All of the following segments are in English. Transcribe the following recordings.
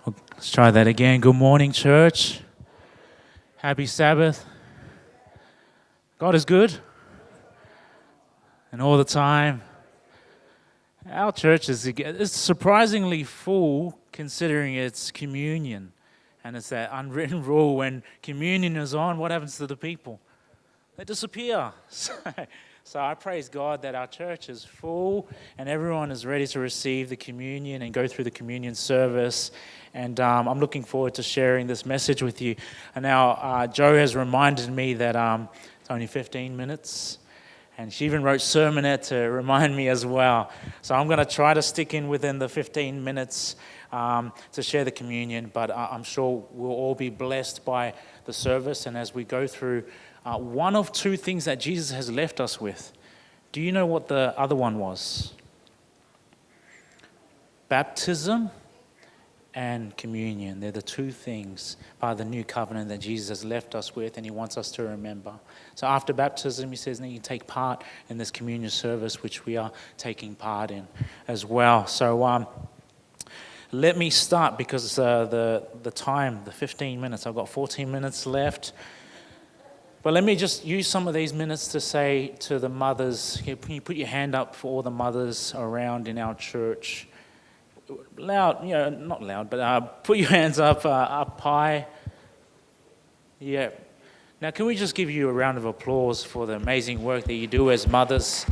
Let's try that again. Good morning, church. Happy Sabbath. God is good. And all the time. Our church is surprisingly full considering it's communion. And it's that unwritten rule, when communion is on, what happens to the people? They disappear. So I praise God that our church is full and everyone is ready to receive the communion and go through the communion service. And I'm looking forward to sharing this message with you. And now Joe has reminded me that it's only 15 minutes. And she even wrote sermonette to remind me as well. So I'm going to try to stick in within the 15 minutes to share the communion. But I'm sure we'll all be blessed by the service. And as we go through one of two things that Jesus has left us with. Do you know what the other one was? Baptism and communion. They're the two things by the new covenant that Jesus has left us with, and he wants us to remember. So after baptism, he says, now you take part in this communion service, which we are taking part in as well. So let me start, because the time, the 15 minutes, I've got 14 minutes left. But let me just use some of these minutes to say to the mothers, can you put your hand up for all the mothers around in our church? Loud, not loud, but put your hands up high. Yeah. Now, can we just give you a round of applause for the amazing work that you do as mothers?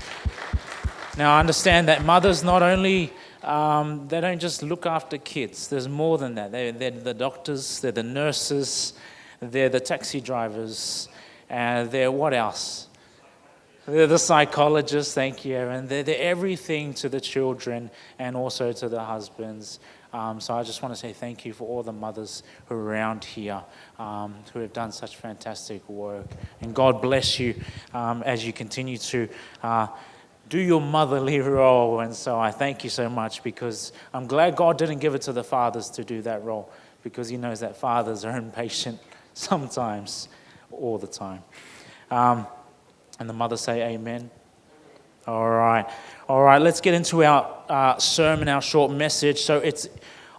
Now, I understand that mothers not only, they don't just look after kids. There's more than that. They're the doctors, they're the nurses, they're the taxi drivers, and they're what else? They're the psychologists, thank you, Aaron. They're everything to the children and also to the husbands. So I just want to say thank you for all the mothers who are around here who have done such fantastic work. And God bless you as you continue to do your motherly role. And so I thank you so much, because I'm glad God didn't give it to the fathers to do that role, because he knows that fathers are impatient sometimes, all the time. And the mothers say amen. All right, let's get into our sermon, our short message. So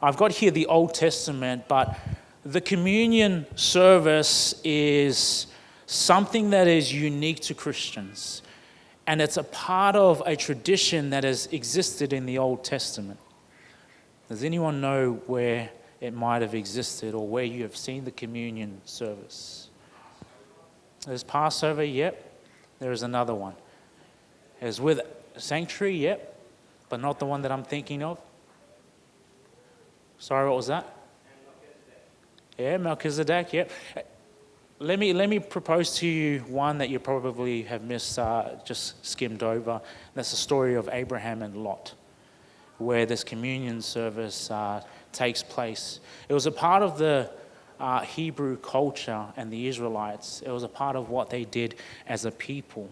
I've got here the Old Testament, but the communion service is something that is unique to Christians. And it's a part of a tradition that has existed in the Old Testament. Does anyone know where it might have existed, or where you have seen the communion service? There's Passover, yep. There is another one. It's with sanctuary, yep, but not the one that I'm thinking of. Sorry, what was that? Yeah, Melchizedek, yep. Let me propose to you one that you probably have missed, just skimmed over. That's the story of Abraham and Lot, where this communion service takes place. It was a part of the Hebrew culture and the Israelites. It was a part of what they did as a people.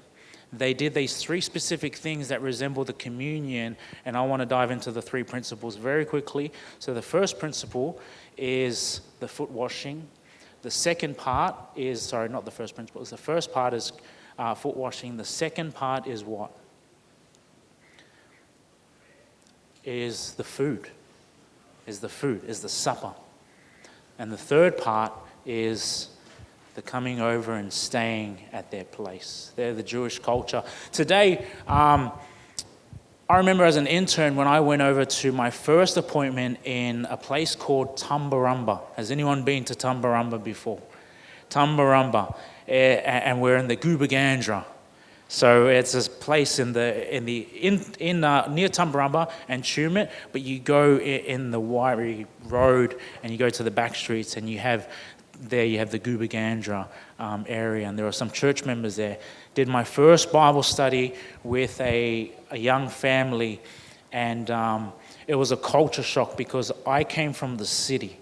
They did these three specific things that resemble the communion, and I want to dive into the three principles very quickly. So the first principle is the foot washing. The second part is, not the first principle. The first part is foot washing. The second part is what? Is the food. Is the supper. And the third part is the coming over and staying at their place. They're the Jewish culture. Today, I remember as an intern when I went over to my first appointment in a place called Tumbarumba. Has anyone been to Tumbarumba before? Tumbarumba. And we're in the Gubagandra. So it's this place near Tumbarumba and Tumut, but you go in the Wairi Road and you go to the back streets, and you have the Gubagandra area, and there are some church members there. Did my first Bible study with a young family, and it was a culture shock, because I came from the city.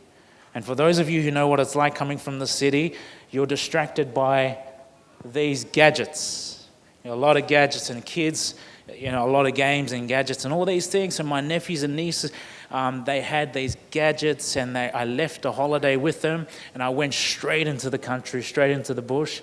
And for those of you who know what it's like coming from the city, you're distracted by these gadgets. A lot of gadgets and kids, a lot of games and gadgets and all these things. And my nephews and nieces, they had these gadgets, and I left a holiday with them, and I went straight into the country, straight into the bush.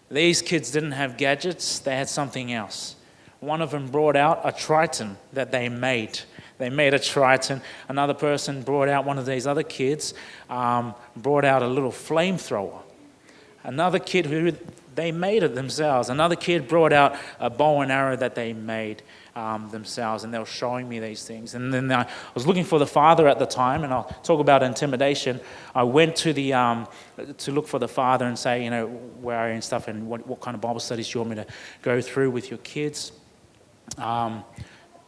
These kids didn't have gadgets, they had something else. One of them brought out a Triton that they made. They made a Triton. Another person brought out, one of these other kids, brought out a little flamethrower. Another kid they made it themselves. Another kid brought out a bow and arrow that they made themselves, and they were showing me these things. And then I was looking for the father at the time, and I'll talk about intimidation. I went to to look for the father and say, where are you and stuff, and what kind of Bible studies do you want me to go through with your kids?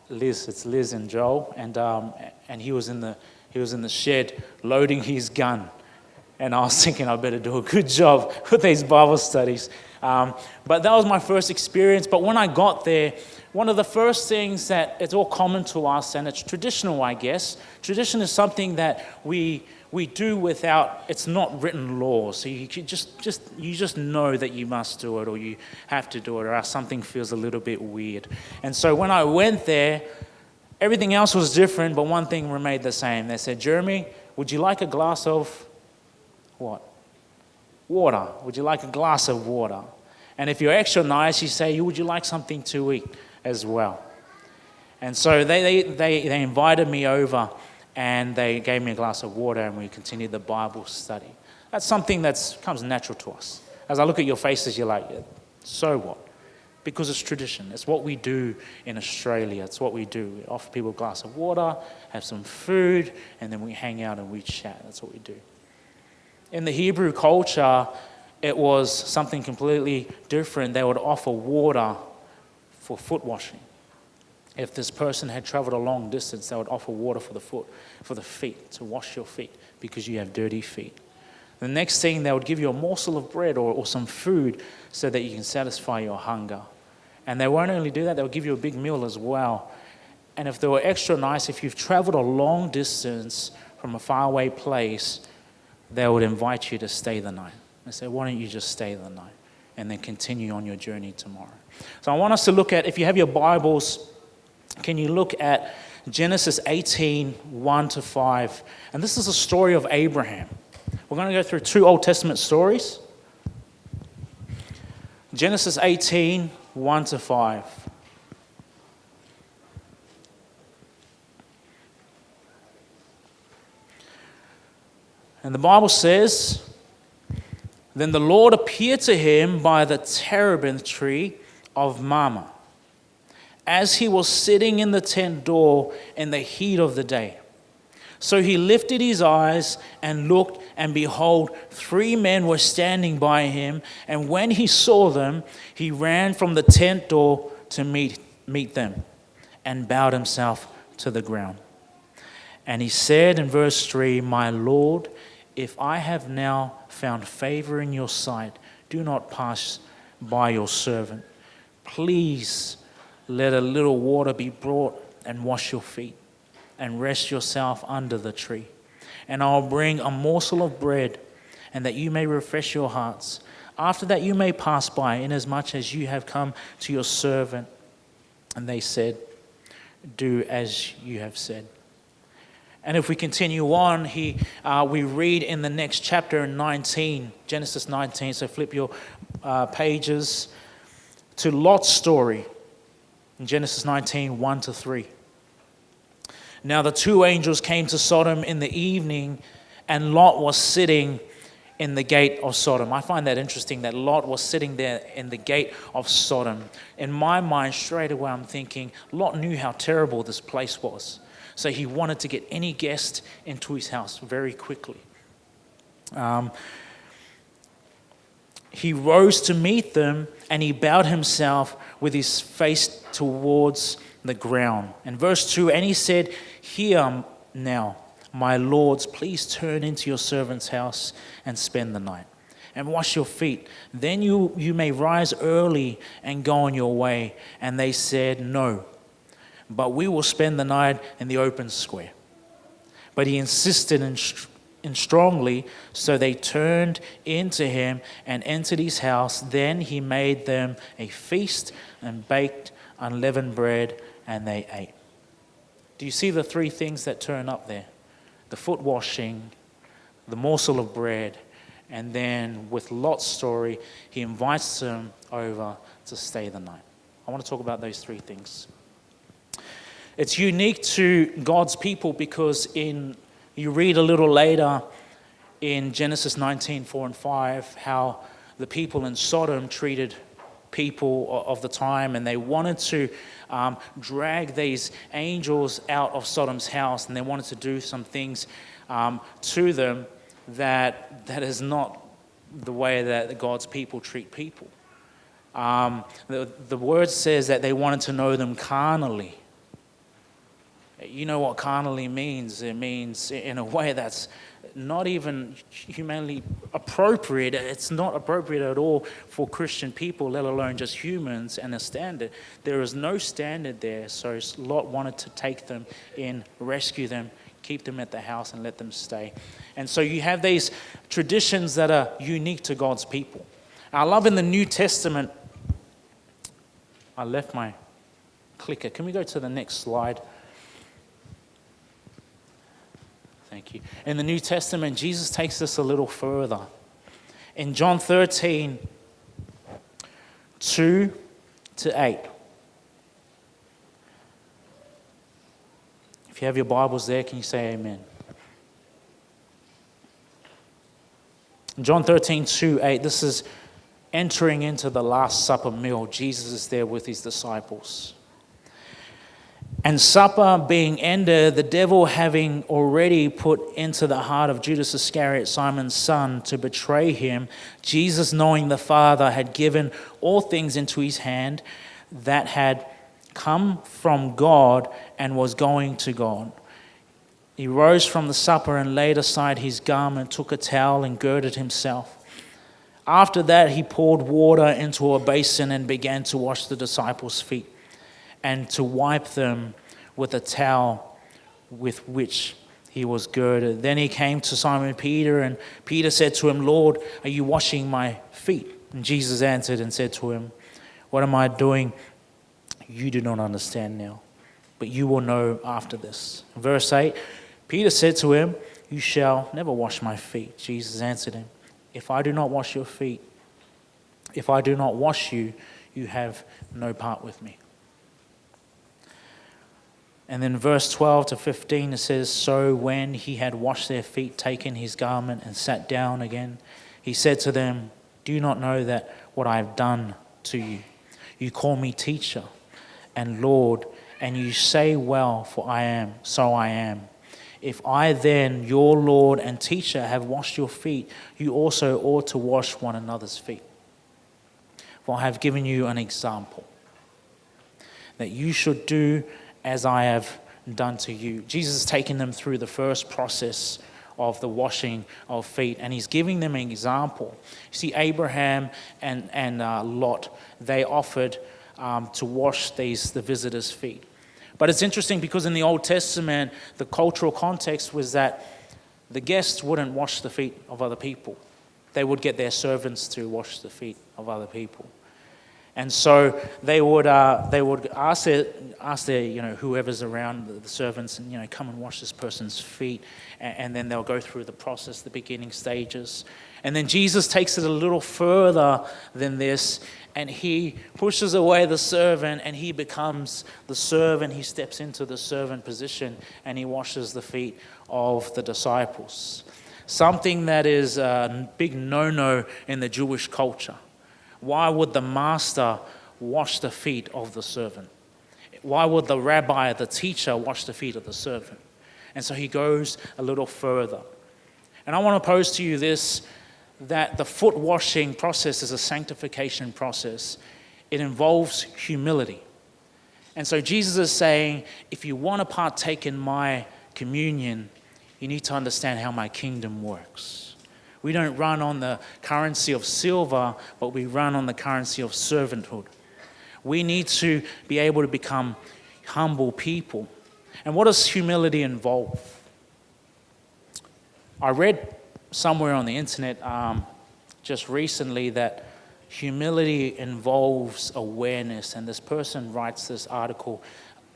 It's Liz and Joel, and he was in the shed loading his gun. And I was thinking I better do a good job with these Bible studies. But that was my first experience. But when I got there, one of the first things that it's all common to us, and it's traditional, I guess. Tradition is something that we do without, it's not written law. So you just know that you must do it, or you have to do it, or else something feels a little bit weird. And so when I went there, everything else was different, but one thing remained the same. They said, Jeremy, would you like a glass of what? Water. Would you like a glass of water? And if you're extra nice, you say, would you like something to eat as well? And so they invited me over, and they gave me a glass of water, and we continued the Bible study. That's something that comes natural to us. As I look at your faces, you're like, so what? Because it's tradition. It's what we do in Australia. It's what we do. We offer people a glass of water, have some food, and then we hang out and we chat. That's what we do. In the Hebrew culture, it was something completely different. They would offer water for foot washing. If this person had traveled a long distance, they would offer water for the feet, to wash your feet, because you have dirty feet. The next thing, they would give you a morsel of bread or some food so that you can satisfy your hunger. And they won't only do that, they'll give you a big meal as well. And if they were extra nice, if you've traveled a long distance from a faraway place, they would invite you to stay the night. They say, why don't you just stay the night and then continue on your journey tomorrow? So I want us to look at, if you have your Bibles, can you look at Genesis 18, 1-5. And this is a story of Abraham. We're going to go through 2 Old Testament stories. Genesis 18, 1-5. And the Bible says, then the Lord appeared to him by the terebinth tree of Mamre, as he was sitting in the tent door in the heat of the day. So he lifted his eyes and looked, and behold, 3 men were standing by him. And when he saw them, he ran from the tent door to meet them, and bowed himself to the ground. And he said in verse 3, my Lord, if I have now found favor in your sight, do not pass by your servant. Please let a little water be brought and wash your feet, and rest yourself under the tree. And I'll bring a morsel of bread, and that you may refresh your hearts. After that you may pass by, inasmuch as you have come to your servant. And they said, do as you have said. And if we continue on, we read in the next chapter 19, Genesis 19, so flip your pages to Lot's story in Genesis 19, 1-3. Now the 2 angels came to Sodom in the evening, and Lot was sitting in the gate of Sodom. I find that interesting that Lot was sitting there in the gate of Sodom. In my mind, straight away, I'm thinking, Lot knew how terrible this place was. So he wanted to get any guest into his house very quickly. He rose to meet them, and he bowed himself with his face towards the ground. And verse 2, and he said, here now, my lords, please turn into your servant's house and spend the night, and wash your feet. Then you may rise early and go on your way. And they said, no, but we will spend the night in the open square. But he insisted and strongly, so they turned into him and entered his house. Then he made them a feast and baked unleavened bread, and they ate. Do you see the 3 things that turn up there? The foot washing, the morsel of bread, and then with Lot's story, he invites them over to stay the night. I want to talk about those 3 things. It's unique to God's people because you read a little later in Genesis 19:4 and 5, how the people in Sodom treated people of the time, and they wanted to drag these angels out of Sodom's house, and they wanted to do some things to them that is not the way that God's people treat people. The word says that they wanted to know them carnally. You know what carnally means? It means in a way that's not even humanly appropriate. It's not appropriate at all for Christian people, let alone just humans, and a standard. There is no standard there, so Lot wanted to take them in, rescue them, keep them at the house and let them stay. And so you have these traditions that are unique to God's people. I love in the New Testament, I left my clicker. Can we go to the next slide? Thank you. In the New Testament, Jesus takes this a little further. In John 13, 2-8. If you have your Bibles there, can you say amen? John 13:2-8, this is entering into the Last Supper meal. Jesus is there with his disciples. And supper being ended, the devil having already put into the heart of Judas Iscariot, Simon's son, to betray him, Jesus, knowing the Father had given all things into his hand, that had come from God and was going to God. He rose from the supper and laid aside his garment, took a towel and girded himself. After that, he poured water into a basin and began to wash the disciples' feet and to wipe them with a towel with which he was girded. Then he came to Simon Peter, and Peter said to him, "Lord, are you washing my feet?" And Jesus answered and said to him, "What am I doing? You do not understand now, but you will know after this." Verse 8, Peter said to him, "You shall never wash my feet." Jesus answered him, If I do not wash your feet, if I do not wash you, you have no part with me." And then verse 12-15, it says, "So when he had washed their feet, taken his garment and sat down again, he said to them, 'Do you not know that what I have done to you? You call me teacher and Lord, and you say, well, for I am, so I am. If I then, your Lord and teacher, have washed your feet, you also ought to wash one another's feet. For I have given you an example, that you should do as I have done to you." Jesus is taking them through the first process of the washing of feet, and he's giving them an example. You see, Abraham and Lot, they offered to wash the visitors' feet. But it's interesting because in the Old Testament, the cultural context was that the guests wouldn't wash the feet of other people. They would get their servants to wash the feet of other people. And so they would ask their whoever's around, the servants, and come and wash this person's feet, and then they'll go through the process, the beginning stages. And then Jesus takes it a little further than this, and he pushes away the servant, and he becomes the servant. He steps into the servant position, and he washes the feet of the disciples. Something that is a big no-no in the Jewish culture. Why would the master wash the feet of the servant? Why would the rabbi, the teacher, wash the feet of the servant? And so he goes a little further. And I want to pose to you this, that the foot washing process is a sanctification process. It involves humility. And so Jesus is saying, if you want to partake in my communion, you need to understand how my kingdom works. We don't run on the currency of silver, but we run on the currency of servanthood. We need to be able to become humble people. And what does humility involve? I read somewhere on the internet just recently that humility involves awareness. And this person writes this article,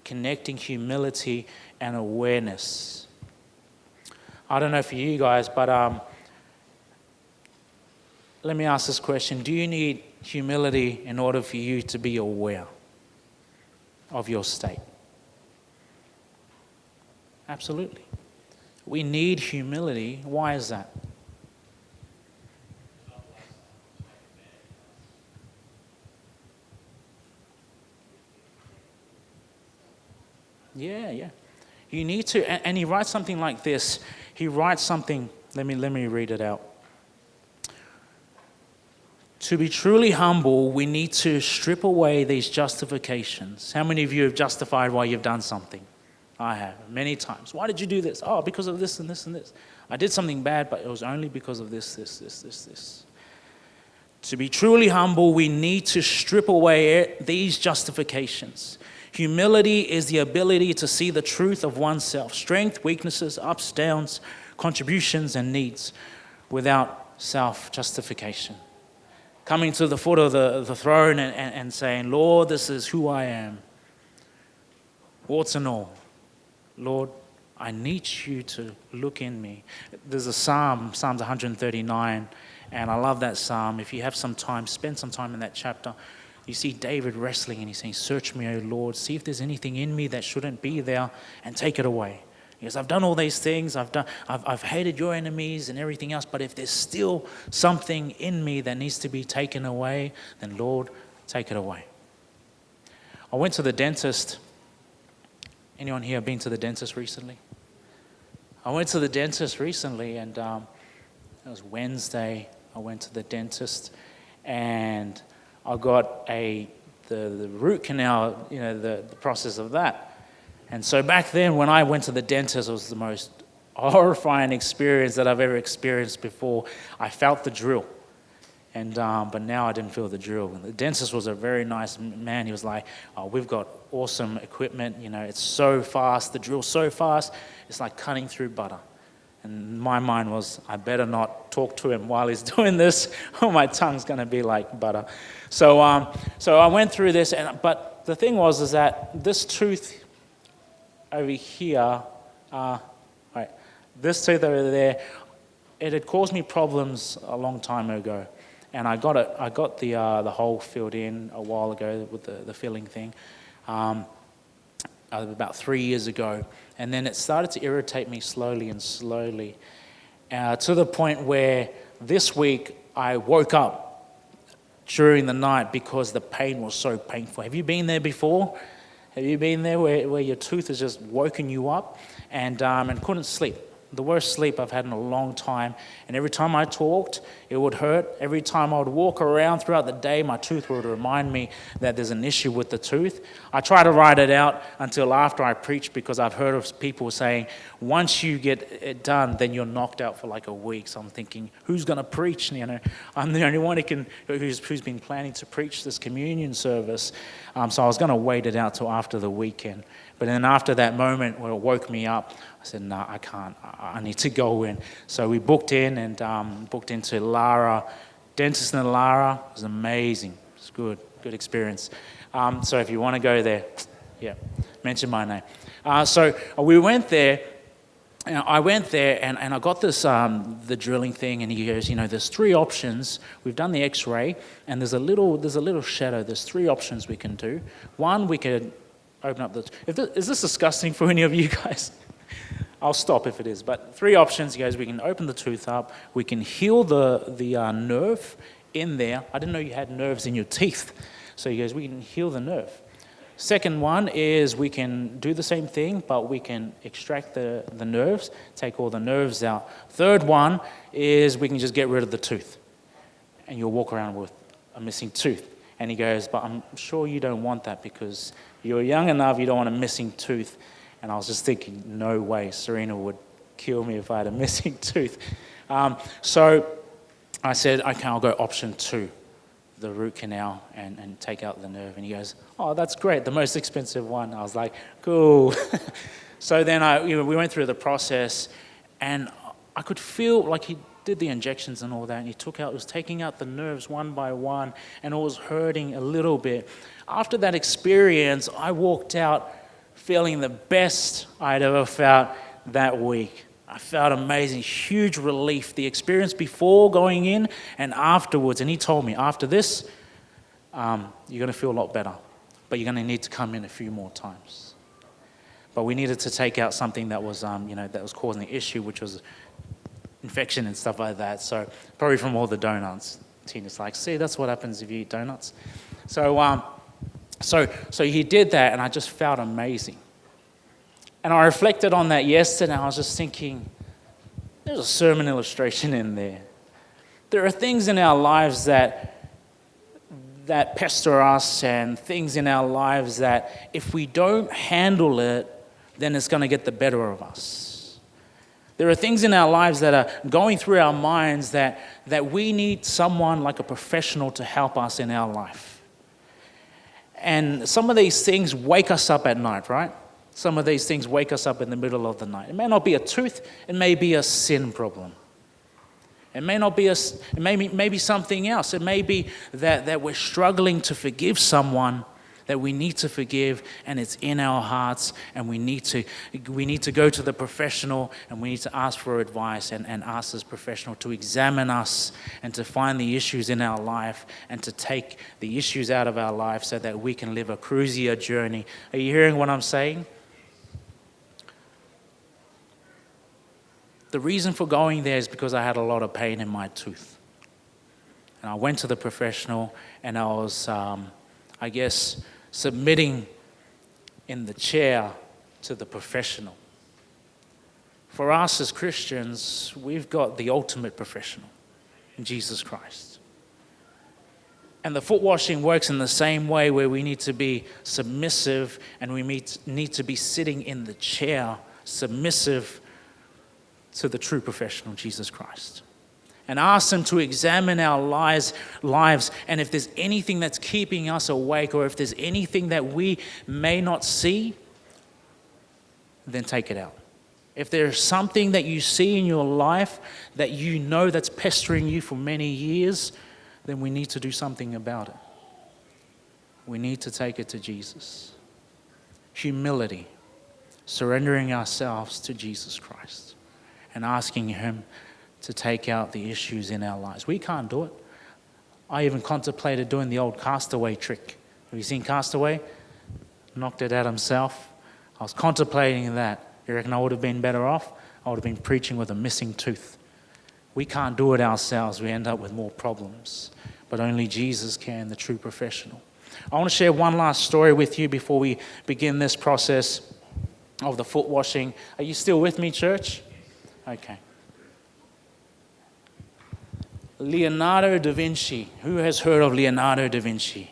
connecting humility and awareness. I don't know for you guys, but let me ask this question. Do you need humility in order for you to be aware of your state? Absolutely. We need humility. Why is that? Yeah. You need to, and he writes something like this. He writes something, let me read it out. To be truly humble, we need to strip away these justifications. How many of you have justified why you've done something? I have, many times. Why did you do this? Oh, because of this and this and this. I did something bad, but it was only because of this. To be truly humble, we need to strip away these justifications. Humility is the ability to see the truth of oneself, strength, weaknesses, ups, downs, contributions, and needs without self-justification. Coming to the foot of the throne and saying, Lord, this is who I am. Warts and all. Lord, I need you to look in me. There's a psalm, Psalms 139, and I love that psalm. If you have some time, spend some time in that chapter. You see David wrestling and he's saying, search me, O Lord, see if there's anything in me that shouldn't be there and take it away. He goes, I've done all these things, I've hated your enemies and everything else, but if there's still something in me that needs to be taken away, then Lord, take it away. I went to the dentist. Anyone here been to the dentist recently? I went to the dentist recently, and it was Wednesday. I went to the dentist, and I got the root canal, the process of that. And so back then, when I went to the dentist, it was the most horrifying experience that I've ever experienced before. I felt the drill, but now I didn't feel the drill. And the dentist was a very nice man. He was like, oh, we've got awesome equipment. It's so fast. The drill's so fast. It's like cutting through butter. And my mind was, I better not talk to him while he's doing this, or my tongue's going to be like butter. So I went through this, but the thing is that this tooth over here, this tooth over there, it had caused me problems a long time ago, and I got the hole filled in a while ago with the filling thing, about 3 years ago, and then it started to irritate me slowly, to the point where this week I woke up during the night because the pain was so painful. Have you been there before? Have you been there where your tooth has just woken you up and couldn't sleep? The worst sleep I've had in a long time. And every time I talked, it would hurt. Every time I would walk around throughout the day, my tooth would remind me that there's an issue with the tooth. I try to write it out until after I preach, because I've heard of people saying, once you get it done, then you're knocked out for like a week. So I'm thinking, who's going to preach? I'm the only one who's been planning to preach this communion service. So I was going to wait it out till after the weekend. But then after that moment where it woke me up, I said, no, I can't. I need to go in. So we booked in and booked into Lara, dentist in Lara. It was amazing. It was good experience. So if you want to go there, mention my name. So we went there. I went there and I got this, the drilling thing, and he goes, there's 3 options. We've done the x-ray, and there's a little shadow. There's 3 options we can do. One, we could open up is this disgusting for any of you guys? I'll stop if it is. But 3 options. He goes, we can open the tooth up. We can heal the nerve in there. I didn't know you had nerves in your teeth. So he goes, we can heal the nerve. Second one is we can do the same thing, but we can extract the nerves, take all the nerves out. Third one is we can just get rid of the tooth, and you'll walk around with a missing tooth. And he goes, but I'm sure you don't want that because you're young enough, you don't want a missing tooth. And I was just thinking, no way, Serena would kill me if I had a missing tooth. So I said, okay, I'll go option 2, the root canal, and take out the nerve. And he goes, oh, that's great, the most expensive one. I was like, cool. So then we went through the process, and I could feel like he did the injections and all that, and he was taking out the nerves one by one, and it was hurting a little bit. After that experience, I walked out feeling the best I'd ever felt that week. I felt amazing, huge relief. The experience before going in and afterwards. And he told me, after this, you're going to feel a lot better, but you're going to need to come in a few more times. but we needed to take out something that was, that was causing the issue, which was infection and stuff like that. So probably from all the donuts. Tina's like, see, that's what happens if you eat donuts. So he did that, and I just felt amazing. And I reflected on that yesterday, and I was just thinking, there's a sermon illustration in there. There are things in our lives that pester us, and things in our lives that if we don't handle it, then it's going to get the better of us. There are things in our lives that are going through our minds that we need someone like a professional to help us in our life. And some of these things wake us up at night, right? Some of these things wake us up in the middle of the night. It may not be a tooth, it may be a sin problem. It may not be it may be something else. It may be that we're struggling to forgive someone that we need to forgive, and it's in our hearts, and we need to go to the professional, and we need to ask for advice and ask this professional to examine us and to find the issues in our life and to take the issues out of our life so that we can live a cruisier journey. Are you hearing what I'm saying? The reason for going there is because I had a lot of pain in my tooth. And I went to the professional, and I was, submitting in the chair to the professional. For us as Christians, we've got the ultimate professional in Jesus Christ. And the foot washing works in the same way, where we need to be submissive, and we need to be sitting in the chair, submissive to the true professional, Jesus Christ. And ask Him to examine our lives, and if there's anything that's keeping us awake, or if there's anything that we may not see, then take it out. If there's something that you see in your life that you know that's pestering you for many years, then we need to do something about it. We need to take it to Jesus. Humility, surrendering ourselves to Jesus Christ and asking Him to take out the issues in our lives. We can't do it. I even contemplated doing the old castaway trick. Have you seen Castaway? Knocked it out himself. I was contemplating that. You reckon I would have been better off? I would have been preaching with a missing tooth. We can't do it ourselves. We end up with more problems. But only Jesus can, the true professional. I want to share one last story with you before we begin this process of the foot washing. Are you still with me, church? Okay. Leonardo da Vinci. Who has heard of Leonardo da Vinci?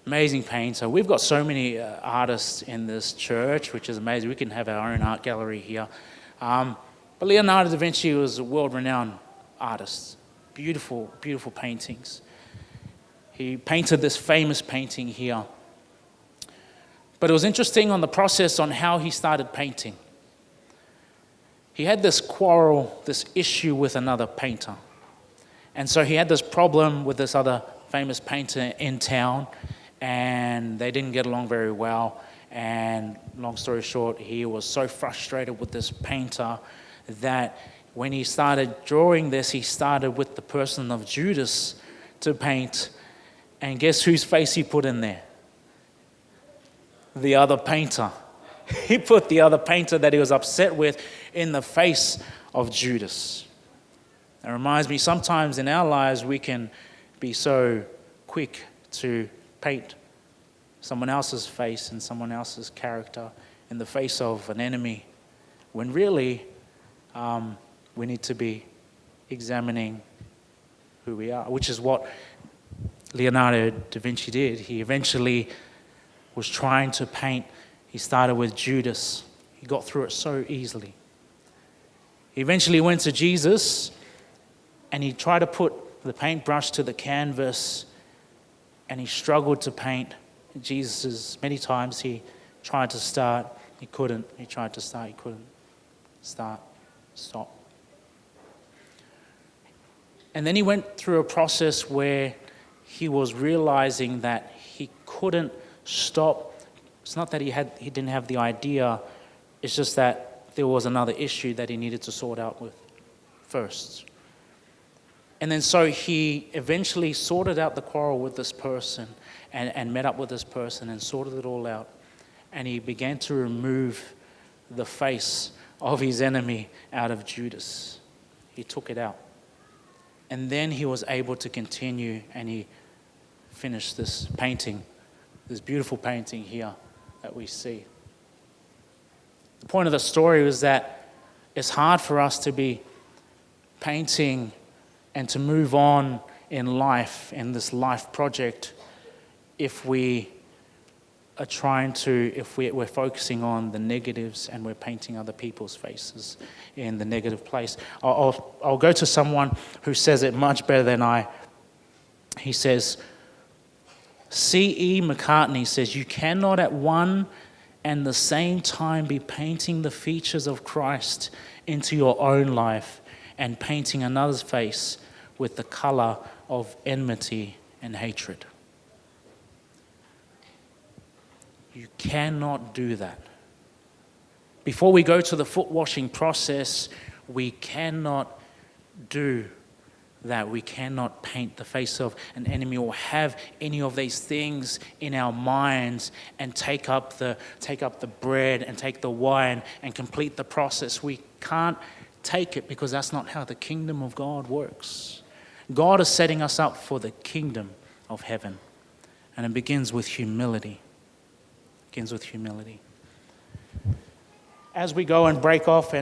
Amazing painter. We've got so many artists in this church, which is amazing. We can have our own art gallery here. But Leonardo da Vinci was a world-renowned artist. Beautiful, beautiful paintings. He painted this famous painting here. But it was interesting on the process on how he started painting. He had this quarrel, this issue with another painter. And so he had this problem with this other famous painter in town, and they didn't get along very well. And long story short, he was so frustrated with this painter that when he started drawing this, he started with the person of Judas to paint. And guess whose face he put in there? The other painter. He put the other painter that he was upset with in the face of Judas. It reminds me, sometimes in our lives we can be so quick to paint someone else's face and someone else's character in the face of an enemy, when really we need to be examining who we are, which is what Leonardo da Vinci did. He eventually was trying to paint. He started with Judas. He got through it so easily. He eventually went to Jesus, and he tried to put the paintbrush to the canvas, and he struggled to paint. Jesus, many times he tried to start, he couldn't. He tried to start, he couldn't. Start, stop. And then he went through a process where he was realizing that he couldn't stop. It's not that he didn't have the idea, it's just that there was another issue that he needed to sort out with first. And then so he eventually sorted out the quarrel with this person and met up with this person and sorted it all out. and he began to remove the face of his enemy out of Judas. He took it out. And then he was able to continue, and he finished this painting, this beautiful painting here that we see. The point of the story was that it's hard for us to be painting and to move on in life, in this life project, if we are if we're focusing on the negatives and we're painting other people's faces in the negative place. I'll go to someone who says it much better than I. He says, C.E. McCartney says, you cannot at one and the same time be painting the features of Christ into your own life and painting another's face with the color of enmity and hatred. You cannot do that. Before we go to the foot washing process, we cannot do that. We cannot paint the face of an enemy or have any of these things in our minds and take up the bread and take the wine and complete the process. We can't take it because that's not how the kingdom of God works. God is setting us up for the kingdom of heaven, and it begins with humility. As we go and break off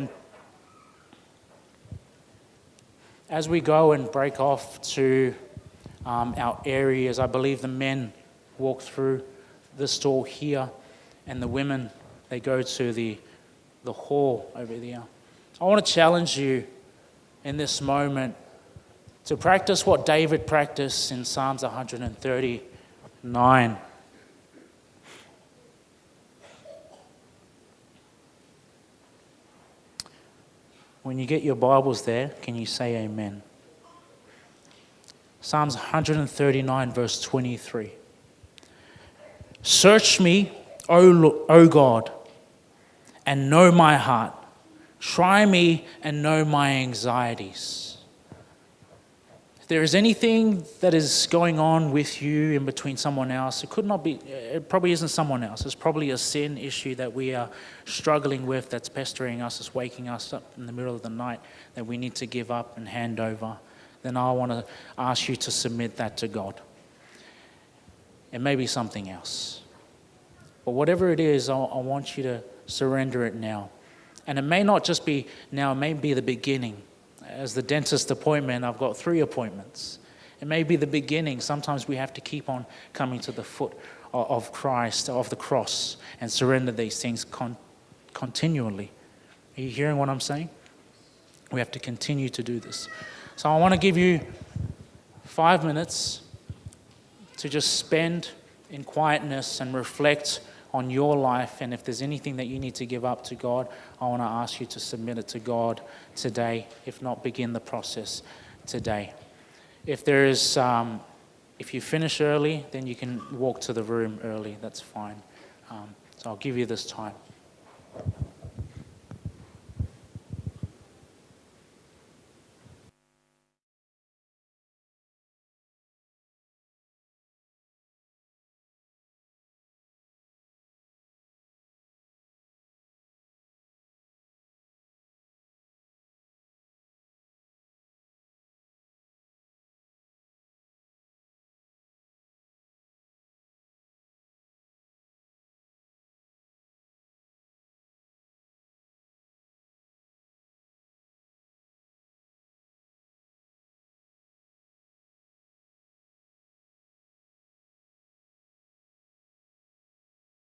to our areas, I believe the men walk through the store here, and the women, they go to the hall over there. I want to challenge you in this moment to practice what David practiced in Psalms 139. When you get your Bibles there, can you say amen? Psalms 139, verse 23. Search me, O God, and know my heart. Try me and know my anxieties. If there is anything that is going on with you in between someone else, it probably isn't someone else. It's probably a sin issue that we are struggling with that's pestering us, that's waking us up in the middle of the night that we need to give up and hand over. Then I want to ask you to submit that to God. It may be something else. But whatever it is, I want you to surrender it now. And it may not just be now, it may be the beginning. As the dentist appointment, I've got 3 appointments. It may be the beginning. Sometimes we have to keep on coming to the foot of Christ, of the cross, and surrender these things continually. Are you hearing what I'm saying? We have to continue to do this. So I want to give you 5 minutes to just spend in quietness and reflect on your life, and if there's anything that you need to give up to God, I want to ask you to submit it to God today. If not, begin the process today. If you finish early, then you can walk to the room early. That's fine. So I'll give you this time.